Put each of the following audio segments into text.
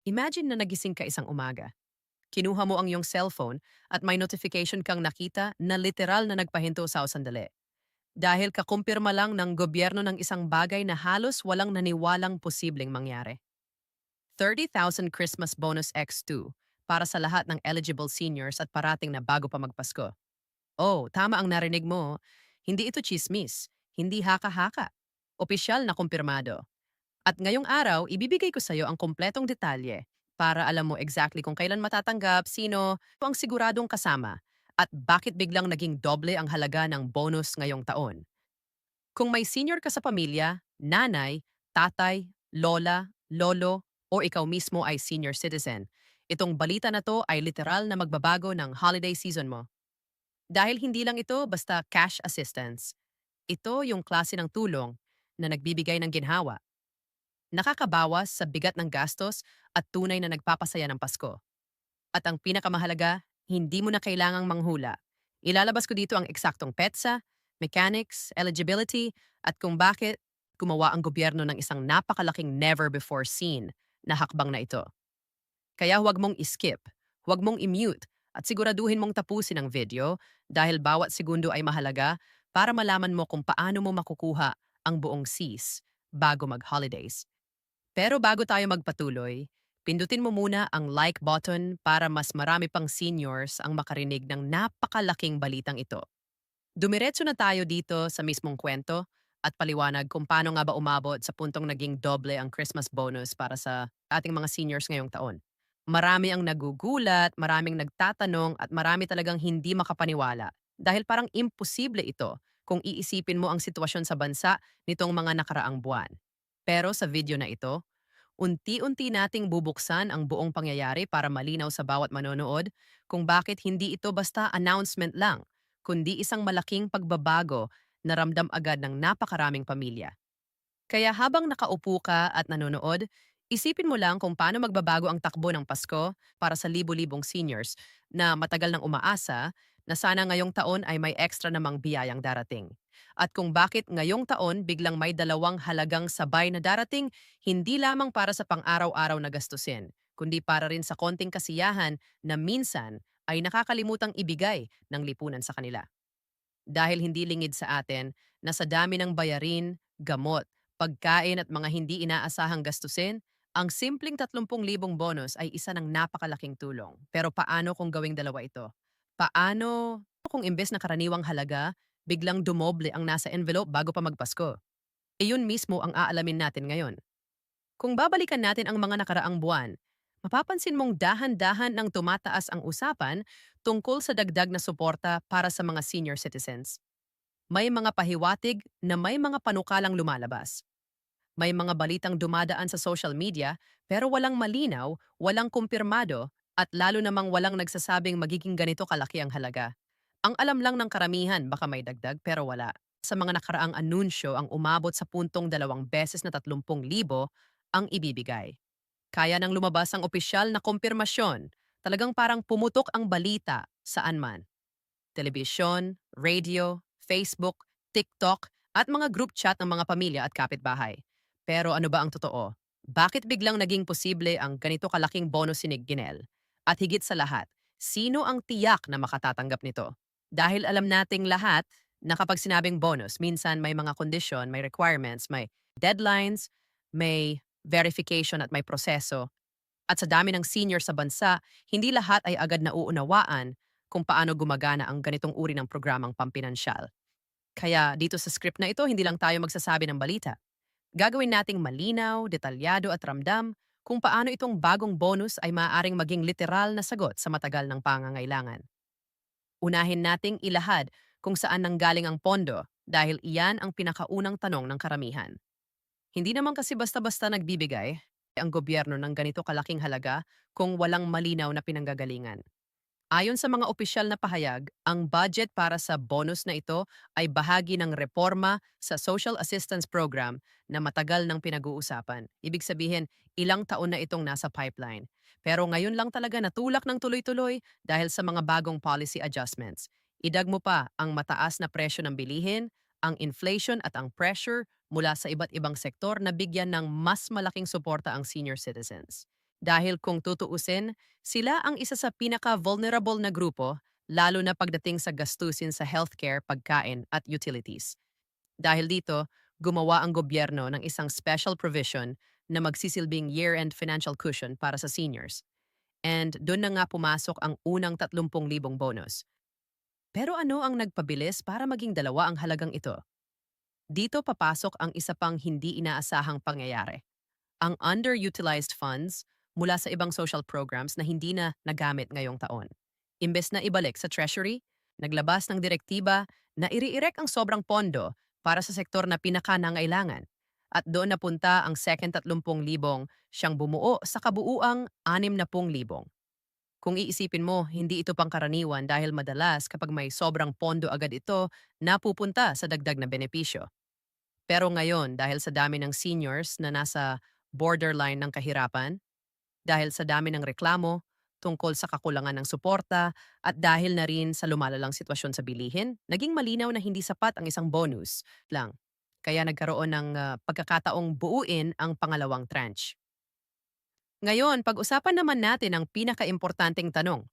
Imagine na nagising ka isang umaga. Kinuha mo ang iyong cellphone at may notification kang nakita na literal na nagpahinto sa sandali. Dahil kakumpirma lang ng gobyerno ng isang bagay na halos walang naniwalang posibleng mangyari. 30,000 Christmas bonus X2 para sa lahat ng eligible seniors at parating na bago pa magpasko. Oh, tama ang narinig mo. Hindi ito chismis. Hindi haka-haka. Opisyal na kumpirmado. At ngayong araw, ibibigay ko sa iyo ang kumpletong detalye para alam mo exactly kung kailan matatanggap, sino ang siguradong kasama, at bakit biglang naging doble ang halaga ng bonus ngayong taon. Kung may senior ka sa pamilya, nanay, tatay, lola, lolo, o ikaw mismo ay senior citizen, itong balita na to ay literal na magbabago ng holiday season mo. Dahil hindi lang ito basta cash assistance. Ito yung klase ng tulong na nagbibigay ng ginhawa, nakakabawas sa bigat ng gastos at tunay na nagpapasaya ng Pasko. At ang pinakamahalaga, hindi mo na kailangang manghula. Ilalabas ko dito ang eksaktong petsa, mechanics, eligibility, at kung bakit gumawa ang gobyerno ng isang napakalaking never-before-seen na hakbang na ito. Kaya huwag mong skip, huwag mong i-mute, at siguraduhin mong tapusin ang video dahil bawat segundo ay mahalaga para malaman mo kung paano mo makukuha ang buong SIS bago mag-holidays. Pero bago tayo magpatuloy, pindutin mo muna ang like button para mas marami pang seniors ang makarinig ng napakalaking balitang ito. Dumiretso na tayo dito sa mismong kwento at paliwanag kung paano nga ba umabot sa puntong naging doble ang Christmas bonus para sa ating mga seniors ngayong taon. Marami ang nagugulat, maraming nagtatanong at marami talagang hindi makapaniwala dahil parang imposible ito kung iisipin mo ang sitwasyon sa bansa nitong mga nakaraang buwan. Pero sa video na ito, unti-unti nating bubuksan ang buong pangyayari para malinaw sa bawat manonood kung bakit hindi ito basta announcement lang, kundi isang malaking pagbabago na ramdam agad ng napakaraming pamilya. Kaya habang nakaupo ka at nanonood, isipin mo lang kung paano magbabago ang takbo ng Pasko para sa libu-libong seniors na matagal nang umaasa na sana ngayong taon ay may extra namang biyayang darating. At kung bakit ngayong taon biglang may dalawang halagang sabay na darating, hindi lamang para sa pang-araw-araw na gastusin, kundi para rin sa konting kasiyahan na minsan ay nakakalimutang ibigay ng lipunan sa kanila. Dahil hindi lingid sa atin na sa dami ng bayarin, gamot, pagkain at mga hindi inaasahang gastusin, ang simpleng 30,000 bonus ay isa ng napakalaking tulong. Pero paano kung gawing dalawa ito? Paano kung imbes na karaniwang halaga, biglang dumoble ang nasa envelope bago pa magpasko? Iyon mismo ang aalamin natin ngayon. Kung babalikan natin ang mga nakaraang buwan, mapapansin mong dahan-dahan nang tumataas ang usapan tungkol sa dagdag na suporta para sa mga senior citizens. May mga pahiwatig na may mga panukalang lumalabas. May mga balitang dumadaan sa social media pero walang malinaw, walang kumpirmado at lalo namang walang nagsasabing magiging ganito kalaki ang halaga. Ang alam lang ng karamihan baka may dagdag pero wala. Sa mga nakaraang anunsyo ang umabot sa puntong 2 beses na 30,000 ang ibibigay. Kaya nang lumabas ang opisyal na kumpirmasyon, talagang parang pumutok ang balita saan man. Telebisyon, radio, Facebook, TikTok, at mga group chat ng mga pamilya at kapitbahay. Pero ano ba ang totoo? Bakit biglang naging posible ang ganito kalaking bonus ni Ginel? At higit sa lahat, sino ang tiyak na makatatanggap nito? Dahil alam nating lahat na kapag sinabing bonus, minsan may mga condition, may requirements, may deadlines, may verification at may proseso. At sa dami ng senior sa bansa, hindi lahat ay agad nauunawaan kung paano gumagana ang ganitong uri ng programang pampinansyal. Kaya dito sa script na ito, hindi lang tayo magsasabi ng balita. Gagawin nating malinaw, detalyado at ramdam kung paano itong bagong bonus ay maaaring maging literal na sagot sa matagal ng pangangailangan. Unahin nating ilahad kung saan nanggaling ang pondo dahil iyan ang pinakaunang tanong ng karamihan. Hindi naman kasi basta-basta nagbibigay ang gobyerno ng ganito kalaking halaga kung walang malinaw na pinanggagalingan. Ayon sa mga opisyal na pahayag, ang budget para sa bonus na ito ay bahagi ng reforma sa Social Assistance Program na matagal nang pinag-uusapan. Ibig sabihin, ilang taon na itong nasa pipeline. Pero ngayon lang talaga natulak ng tuloy-tuloy dahil sa mga bagong policy adjustments. Idag mo pa ang mataas na presyo ng bilihin, ang inflation at ang pressure mula sa iba't ibang sektor na bigyan ng mas malaking suporta ang senior citizens. Dahil kung tutuusin, sila ang isa sa pinaka-vulnerable na grupo, lalo na pagdating sa gastusin sa healthcare, pagkain at utilities. Dahil dito, gumawa ang gobyerno ng isang special provision na magsisilbing year-end financial cushion para sa seniors. And doon na nga pumasok ang unang 30,000 bonus. Pero ano ang nagpabilis para maging dalawa ang halagang ito? Dito papasok ang isa pang hindi inaasahang pangyayari. Ang underutilized funds mula sa ibang social programs na hindi na nagamit ngayong taon. Imbes na ibalik sa Treasury, naglabas ng direktiba na iriirek ang sobrang pondo para sa sektor na pinakanangailangan. At doon napunta ang second 30,000 siyang bumuo sa kabuuang 60,000. Kung iisipin mo, hindi ito pangkaraniwan dahil madalas kapag may sobrang pondo agad ito, napupunta sa dagdag na benepisyo. Pero ngayon, dahil sa dami ng seniors na nasa borderline ng kahirapan, dahil sa dami ng reklamo tungkol sa kakulangan ng suporta at dahil na rin sa lumalalang sitwasyon sa bilihin, naging malinaw na hindi sapat ang isang bonus lang. Kaya nagkaroon ng pagkakataong buuin ang pangalawang tranche. Ngayon, pag-usapan naman natin ang pinakaimportanteng tanong.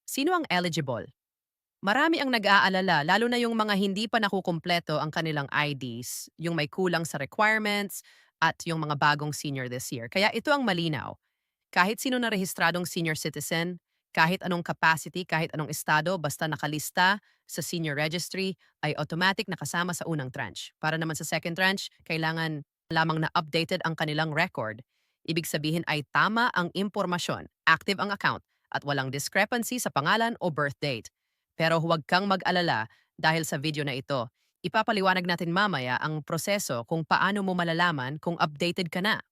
Sino ang eligible? Marami ang nag-aalala, lalo na yung mga hindi pa nakukumpleto ang kanilang IDs, yung may kulang sa requirements, at yung mga bagong senior this year. Kaya ito ang malinaw. Kahit sino na rehistradong senior citizen, kahit anong capacity, kahit anong estado, basta nakalista sa senior registry, ay automatic nakasama sa unang tranche. Para naman sa second tranche, kailangan lamang na updated ang kanilang record. Ibig sabihin ay tama ang impormasyon, active ang account, at walang discrepancy sa pangalan o birth date. Pero huwag kang mag-alala dahil sa video na ito. Ipapaliwanag natin mamaya ang proseso kung paano mo malalaman kung updated ka na.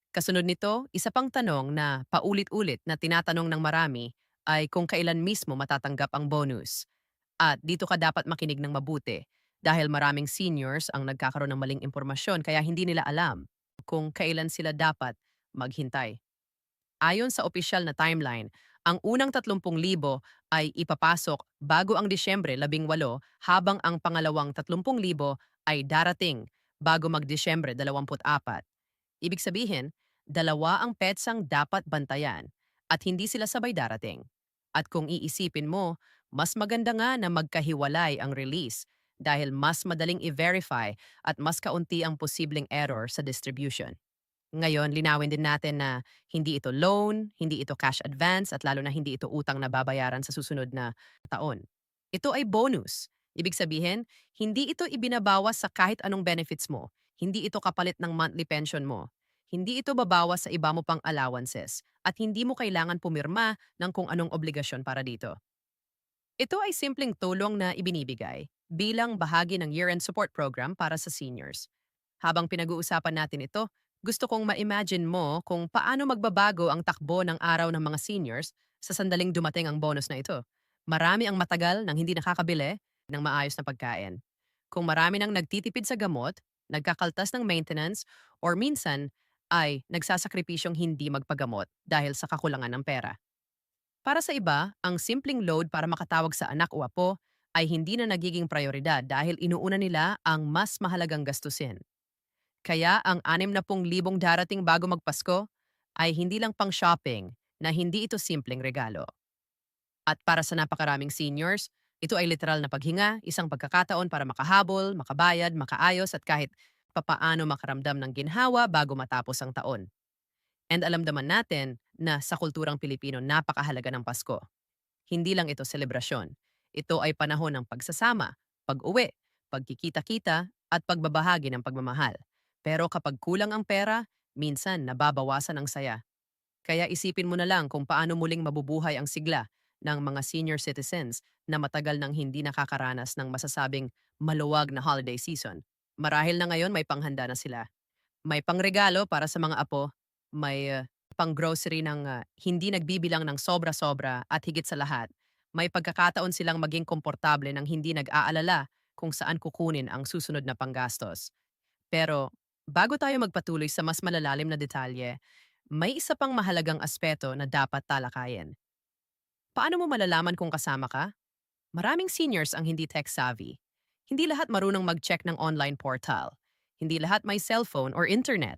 Kasunod nito, isa pang tanong na paulit-ulit na tinatanong ng marami ay kung kailan mismo matatanggap ang bonus. At dito ka dapat makinig ng mabuti dahil maraming seniors ang nagkakaroon ng maling impormasyon kaya hindi nila alam kung kailan sila dapat maghintay. Ayon sa opisyal na timeline, ang unang 30,000 ay ipapasok bago ang Disyembre 18 habang ang pangalawang 30,000 ay darating bago mag-Disyembre 24. Ibig sabihin, dalawa ang petsang dapat bantayan at hindi sila sabay darating. At kung iisipin mo, mas maganda nga na magkahiwalay ang release dahil mas madaling i-verify at mas kaunti ang posibleng error sa distribution. Ngayon, linawin din natin na hindi ito loan, hindi ito cash advance, at lalo na hindi ito utang na babayaran sa susunod na taon. Ito ay bonus. Ibig sabihin, hindi ito ibinabawas sa kahit anong benefits mo. Hindi ito kapalit ng monthly pension mo. Hindi ito babawas sa iba mo pang allowances. At hindi mo kailangan pumirma ng kung anong obligasyon para dito. Ito ay simpleng tulong na ibinibigay bilang bahagi ng year-end support program para sa seniors. Habang pinag-uusapan natin ito, gusto kong ma-imagine mo kung paano magbabago ang takbo ng araw ng mga seniors sa sandaling dumating ang bonus na ito. Marami ang matagal nang hindi nakakabili ng maayos na pagkain. Kung marami nang nagtitipid sa gamot, nagkakaltas ng maintenance, or minsan ay nagsasakripisyong hindi magpagamot dahil sa kakulangan ng pera. Para sa iba, ang simpleng load para makatawag sa anak o apo ay hindi na nagiging prioridad dahil inuuna nila ang mas mahalagang gastusin. Kaya ang 60,000 darating bago magpasko ay hindi lang pang shopping na hindi ito simpleng regalo. At para sa napakaraming seniors, ito ay literal na paghinga, isang pagkakataon para makahabol, makabayad, makaayos at kahit papaano makaramdam ng ginhawa bago matapos ang taon. And alam naman natin na sa kulturang Pilipino napakahalaga ng Pasko. Hindi lang ito selebrasyon. Ito ay panahon ng pagsasama, pag-uwi, pagkikita-kita at pagbabahagi ng pagmamahal. Pero kapag kulang ang pera, minsan nababawasan ang saya. Kaya isipin mo na lang kung paano muling mabubuhay ang sigla ng mga senior citizens na matagal nang hindi nakakaranas ng masasabing maluwag na holiday season. Marahil na ngayon may panghanda na sila. May pangregalo para sa mga apo, may pang-grocery ng hindi nagbibilang ng sobra-sobra at higit sa lahat, may pagkakataon silang maging komportable ng hindi nag-aalala kung saan kukunin ang susunod na panggastos. Pero bago tayo magpatuloy sa mas malalalim na detalye, may isa pang mahalagang aspeto na dapat talakayin. Paano mo malalaman kung kasama ka? Maraming seniors ang hindi tech-savvy. Hindi lahat marunong mag-check ng online portal. Hindi lahat may cellphone or internet.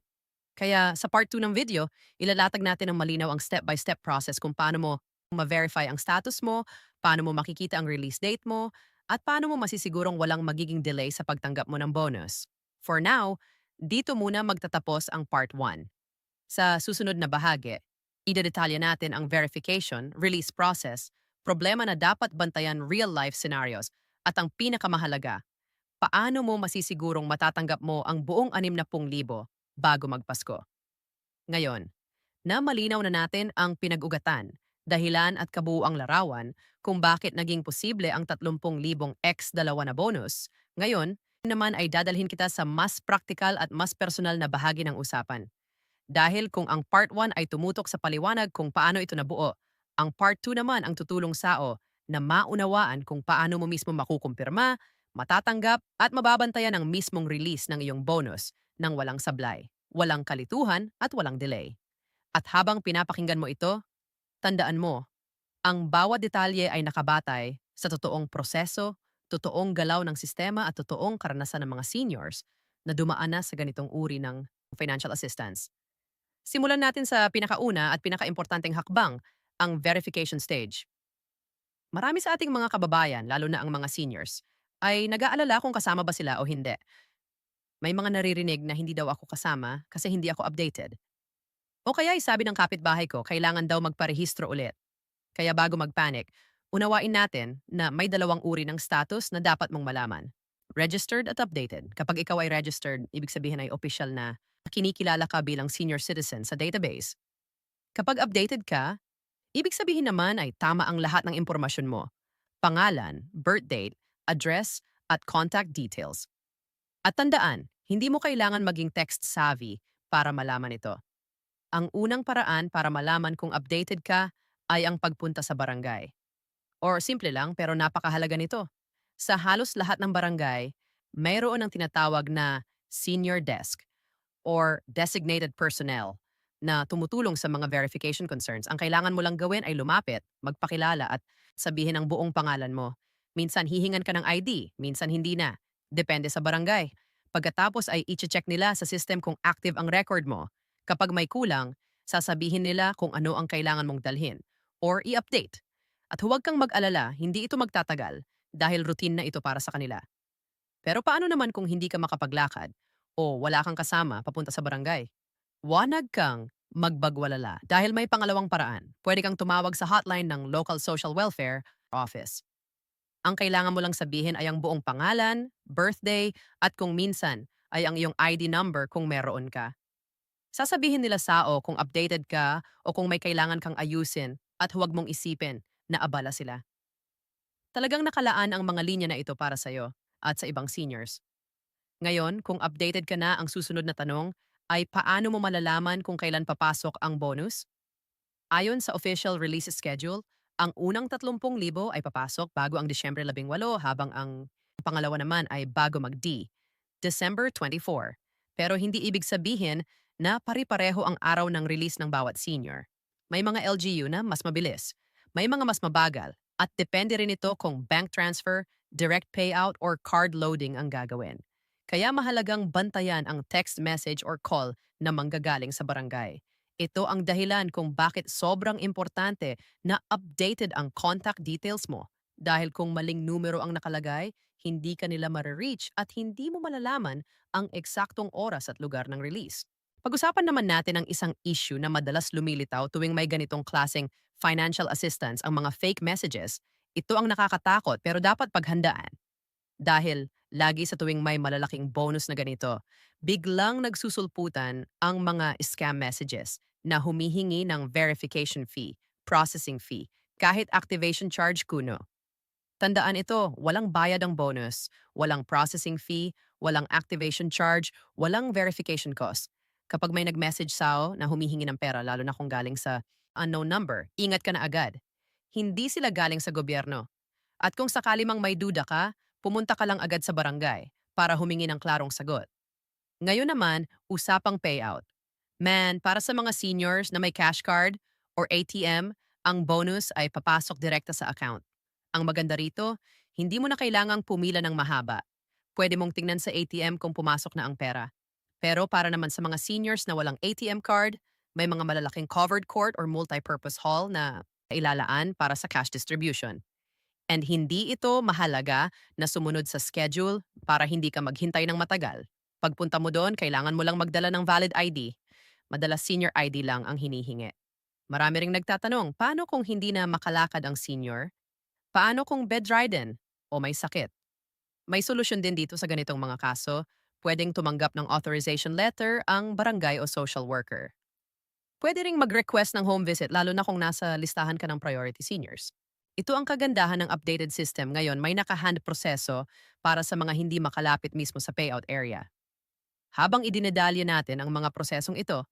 Kaya sa part 2 ng video, ilalatag natin ng malinaw ang step-by-step process kung paano mo ma-verify ang status mo, paano mo makikita ang release date mo, at paano mo masisigurong walang magiging delay sa pagtanggap mo ng bonus. For now, dito muna magtatapos ang part 1. Sa susunod na bahagi, idedetalya natin ang verification, release process, problema na dapat bantayan real-life scenarios, at ang pinakamahalaga, paano mo masisigurong matatanggap mo ang buong 60,000 bago magpasko. Ngayon, na malinaw na natin ang pinag-ugatan, dahilan at kabuuang larawan kung bakit naging posible ang 30,000 x dalawa na bonus, ngayon naman ay dadalhin kita sa mas praktikal at mas personal na bahagi ng usapan. Dahil kung ang part 1 ay tumutok sa paliwanag kung paano ito nabuo, ang part 2 naman ang tutulong sao na maunawaan kung paano mo mismo makukumpirma, matatanggap at mababantayan ang mismong release ng iyong bonus nang walang sablay, walang kalituhan at walang delay. At habang pinapakinggan mo ito, tandaan mo, ang bawat detalye ay nakabatay sa totoong proseso, totoong galaw ng sistema at totoong karanasan ng mga seniors na dumaan na sa ganitong uri ng financial assistance. Simulan natin sa pinakauna at pinakaimportanteng hakbang, ang verification stage. Marami sa ating mga kababayan, lalo na ang mga seniors, ay nag-aalala kung kasama ba sila o hindi. May mga naririnig na hindi daw ako kasama kasi hindi ako updated. O kaya sabi ng kapitbahay ko, kailangan daw magparehistro ulit. Kaya bago magpanic, unawain natin na may dalawang uri ng status na dapat mong malaman. Registered at updated. Kapag ikaw ay registered, ibig sabihin ay official na kinikilala ka bilang senior citizen sa database. Kapag updated ka, ibig sabihin naman ay tama ang lahat ng impormasyon mo. Pangalan, birth date, address, at contact details. At tandaan, hindi mo kailangan maging text savvy para malaman ito. Ang unang paraan para malaman kung updated ka ay ang pagpunta sa barangay. Or simple lang pero napakahalaga nito. Sa halos lahat ng barangay, mayroon ang tinatawag na senior desk or designated personnel na tumutulong sa mga verification concerns. Ang kailangan mo lang gawin ay lumapit, magpakilala at sabihin ang buong pangalan mo. Minsan hihingan ka ng ID, minsan hindi na. Depende sa barangay. Pagkatapos ay i-check nila sa system kung active ang record mo. Kapag may kulang, sasabihin nila kung ano ang kailangan mong dalhin or i-update. At huwag kang mag-alala, hindi ito magtatagal dahil routine na ito para sa kanila. Pero paano naman kung hindi ka makapaglakad o wala kang kasama papunta sa barangay? Wanag kang magbagwalala dahil may pangalawang paraan. Pwede kang tumawag sa hotline ng local social welfare office. Ang kailangan mo lang sabihin ay ang buong pangalan, birthday, at kung minsan ay ang iyong ID number kung meron ka. Sasabihin nila sao kung updated ka o kung may kailangan kang ayusin at huwag mong isipin na abala sila. Talagang nakalaan ang mga linya na ito para sa'yo at sa ibang seniors. Ngayon, kung updated ka na, ang susunod na tanong ay paano mo malalaman kung kailan papasok ang bonus? Ayon sa official release schedule, ang unang 30,000 ay papasok bago ang Disyembre 18 habang ang pangalawa naman ay bago mag-D, December 24. Pero hindi ibig sabihin na pari-pareho ang araw ng release ng bawat senior. May mga LGU na mas mabilis, may mga mas mabagal, at depende rin ito kung bank transfer, direct payout, or card loading ang gagawin. Kaya mahalagang bantayan ang text message or call na manggagaling sa barangay. Ito ang dahilan kung bakit sobrang importante na updated ang contact details mo. Dahil kung maling numero ang nakalagay, hindi ka nila marireach at hindi mo malalaman ang eksaktong oras at lugar ng release. Pag-usapan naman natin ang isang issue na madalas lumilitaw tuwing may ganitong klaseng financial assistance ang mga fake messages. Ito ang nakakatakot pero dapat paghandaan. Dahil lagi sa tuwing may malalaking bonus na ganito, biglang nagsusulputan ang mga scam messages na humihingi ng verification fee, processing fee, kahit activation charge kuno. Tandaan ito, walang bayad ang bonus, walang processing fee, walang activation charge, walang verification cost. Kapag may nag-message sa'yo na humihingi ng pera, lalo na kung galing sa unknown number, ingat ka na agad. Hindi sila galing sa gobyerno. At kung sakali mang may duda ka, pumunta ka lang agad sa barangay para humingi ng klarong sagot. Ngayon naman, usapang payout. Man, para sa mga seniors na may cash card or ATM, ang bonus ay papasok direkta sa account. Ang maganda rito, hindi mo na kailangang pumila ng mahaba. Pwede mong tingnan sa ATM kung pumasok na ang pera. Pero para naman sa mga seniors na walang ATM card, may mga malalaking covered court or multi-purpose hall na ilalaan para sa cash distribution. And hindi ito mahalaga na sumunod sa schedule para hindi ka maghintay ng matagal. Pagpunta mo doon, kailangan mo lang magdala ng valid ID. Madalas senior ID lang ang hinihingi. Marami ring nagtatanong, paano kung hindi na makalakad ang senior? Paano kung bedridden o may sakit? May solusyon din dito sa ganitong mga kaso. Pwedeng tumanggap ng authorization letter ang barangay o social worker. Pwede ring mag-request ng home visit lalo na kung nasa listahan ka ng priority seniors. Ito ang kagandahan ng updated system ngayon, may nakahand proseso para sa mga hindi makalapit mismo sa payout area. Habang idinedalya natin ang mga prosesong ito,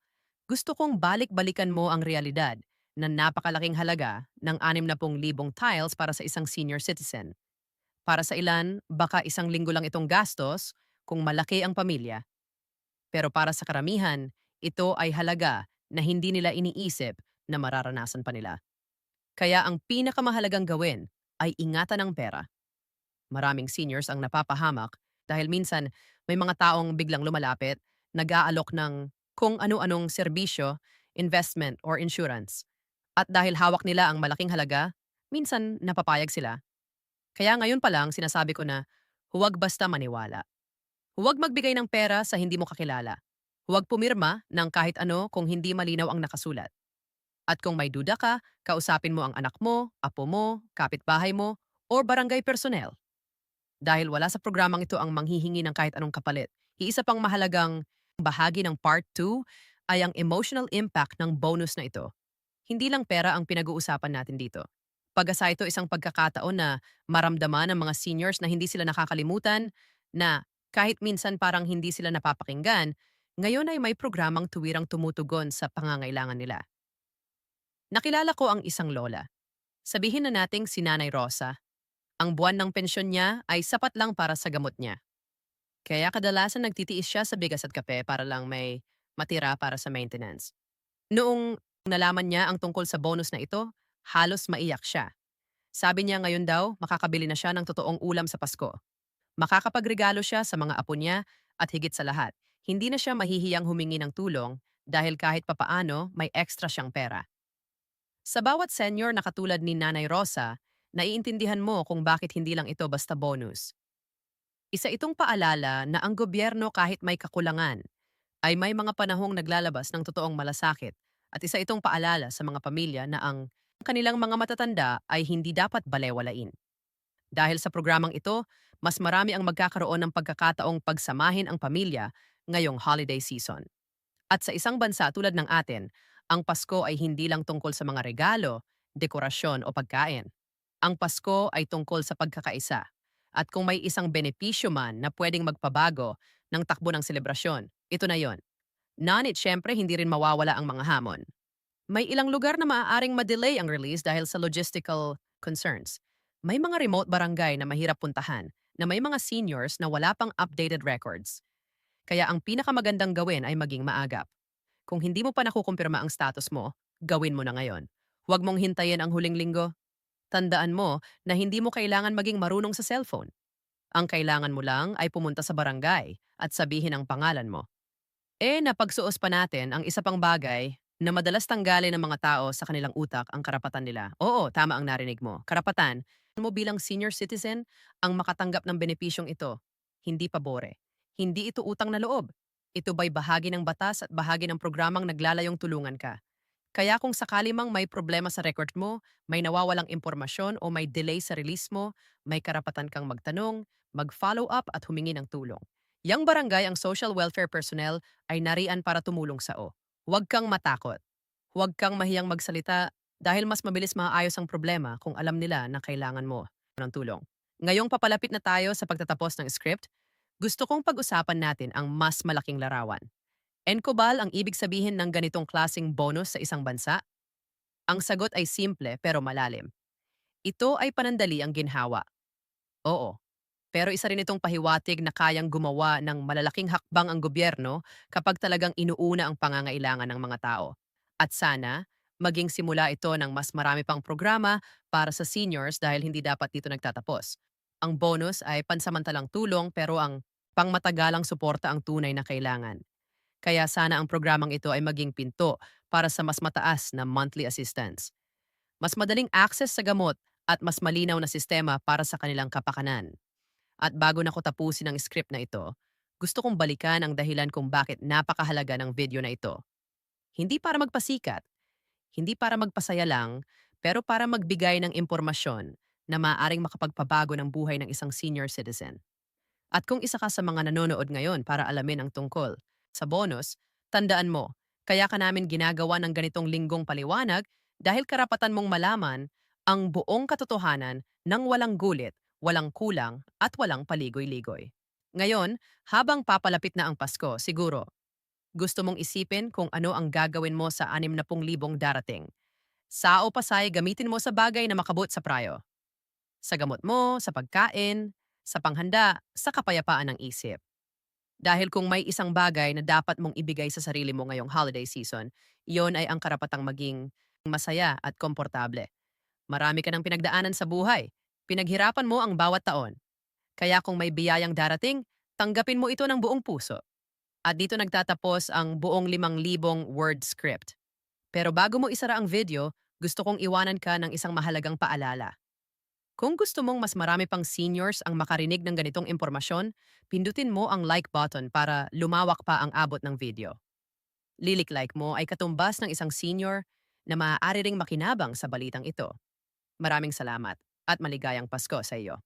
gusto kong balik-balikan mo ang realidad na napakalaking halaga ng 60,000 tiles para sa isang senior citizen. Para sa ilan, baka isang linggo lang itong gastos kung malaki ang pamilya. Pero para sa karamihan, ito ay halaga na hindi nila iniisip na mararanasan pa nila. Kaya ang pinakamahalagang gawin ay ingatan ang pera. Maraming seniors ang napapahamak dahil minsan may mga taong biglang lumalapit, nag-aalok ng kung ano-anong serbisyo, investment or insurance. At dahil hawak nila ang malaking halaga, minsan napapayag sila. Kaya ngayon pa lang sinasabi ko na huwag basta maniwala. Huwag magbigay ng pera sa hindi mo kakilala. Huwag pumirma ng kahit ano kung hindi malinaw ang nakasulat. At kung may duda ka, kausapin mo ang anak mo, apo mo, kapitbahay mo, o barangay personnel. Dahil wala sa programang ito ang manghihingi ng kahit anong kapalit. Iisa pang mahalagang bahagi ng Part 2 ay ang emotional impact ng bonus na ito. Hindi lang pera ang pinag-uusapan natin dito. Pag-asa ito isang pagkakataon na maramdaman ng mga seniors na hindi sila nakakalimutan, na kahit minsan parang hindi sila napapakinggan, ngayon ay may programang tuwirang tumutugon sa pangangailangan nila. Nakilala ko ang isang lola. Sabihin na nating si Nanay Rosa. Ang buwan ng pensyon niya ay sapat lang para sa gamot niya. Kaya kadalasan nagtitiis siya sa bigas at kape para lang may matira para sa maintenance. Noong nalaman niya ang tungkol sa bonus na ito, halos maiyak siya. Sabi niya ngayon daw, makakabili na siya ng totoong ulam sa Pasko. Makakapagregalo siya sa mga apo niya at higit sa lahat, hindi na siya mahihiyang humingi ng tulong dahil kahit papaano may extra siyang pera. Sa bawat senior na katulad ni Nanay Rosa, naiintindihan mo kung bakit hindi lang ito basta bonus. Isa itong paalala na ang gobyerno kahit may kakulangan, ay may mga panahong naglalabas ng totoong malasakit at isa itong paalala sa mga pamilya na ang kanilang mga matatanda ay hindi dapat balewalain. Dahil sa programang ito, mas marami ang magkakaroon ng pagkakataong pagsamahin ang pamilya ngayong holiday season. At sa isang bansa tulad ng atin, ang Pasko ay hindi lang tungkol sa mga regalo, dekorasyon o pagkain. Ang Pasko ay tungkol sa pagkakaisa. At kung may isang benepisyo man na pwedeng magpabago ng takbo ng selebrasyon, ito na yon. Ngunit syempre hindi rin mawawala ang mga hamon. May ilang lugar na maaaring ma-delay ang release dahil sa logistical concerns. May mga remote barangay na mahirap puntahan na may mga seniors na wala pang updated records. Kaya ang pinakamagandang gawin ay maging maagap. Kung hindi mo pa nakukumpirma ang status mo, gawin mo na ngayon. Huwag mong hintayin ang huling linggo. Tandaan mo na hindi mo kailangan maging marunong sa cellphone. Ang kailangan mo lang ay pumunta sa barangay at sabihin ang pangalan mo. Napagsuos pa natin ang isa pang bagay na madalas tanggalin ng mga tao sa kanilang utak ang karapatan nila. Oo, tama ang narinig mo. Karapatan mo bilang senior citizen ang makatanggap ng benepisyong ito. Hindi pabore. Hindi ito utang na loob. Ito ba'y bahagi ng batas at bahagi ng programang naglalayong tulungan ka. Kaya kung sakali mang may problema sa record mo, may nawawalang impormasyon o may delay sa release mo, may karapatan kang magtanong, mag-follow up at humingi ng tulong. Yang barangay ang social welfare personnel ay nariyan para tumulong sa o. Huwag kang matakot. Huwag kang mahiyang magsalita dahil mas mabilis maaayos ang problema kung alam nila na kailangan mo ng tulong. Ngayong papalapit na tayo sa pagtatapos ng script, gusto kong pag-usapan natin ang mas malaking larawan. Encobal ang ibig sabihin ng ganitong klasing bonus sa isang bansa? Ang sagot ay simple pero malalim. Ito ay panandali ang ginhawa. Oo. Pero isa rin itong pahiwatig na kayang gumawa ng malalaking hakbang ang gobyerno kapag talagang inuuna ang pangangailangan ng mga tao. At sana, maging simula ito ng mas marami pang programa para sa seniors dahil hindi dapat dito nagtatapos. Ang bonus ay pansamantalang tulong pero ang pangmatagalang suporta ang tunay na kailangan. Kaya sana ang programang ito ay maging pinto para sa mas mataas na monthly assistance. Mas madaling access sa gamot at mas malinaw na sistema para sa kanilang kapakanan. At bago na ko tapusin ang script na ito, gusto kong balikan ang dahilan kung bakit napakahalaga ng video na ito. Hindi para magpasikat, hindi para magpasaya lang, pero para magbigay ng impormasyon na maaaring makapagpabago ng buhay ng isang senior citizen. At kung isa ka sa mga nanonood ngayon para alamin ang tungkol sa bonus, tandaan mo, kaya ka namin ginagawa ng ganitong linggong paliwanag dahil karapatan mong malaman ang buong katotohanan ng walang gulit, walang kulang, at walang paligoy-ligoy. Ngayon, habang papalapit na ang Pasko, siguro, gusto mong isipin kung ano ang gagawin mo sa 60,000 darating. Sa o pasay gamitin mo sa bagay na makabot sa prayo. Sa gamot mo, sa pagkain, sa panghanda, sa kapayapaan ng isip. Dahil kung may isang bagay na dapat mong ibigay sa sarili mo ngayong holiday season, iyon ay ang karapatang maging masaya at komportable. Marami ka ng pinagdaanan sa buhay. Pinaghirapan mo ang bawat taon. Kaya kung may biyayang darating, tanggapin mo ito ng buong puso. At dito nagtatapos ang buong 5,000 word script. Pero bago mo isara ang video, gusto kong iwanan ka ng isang mahalagang paalala. Kung gusto mong mas marami pang seniors ang makarinig ng ganitong impormasyon, pindutin mo ang like button para lumawak pa ang abot ng video. Lilik-like mo ay katumbas ng isang senior na maaari ring makinabang sa balitang ito. Maraming salamat at maligayang Pasko sa iyo.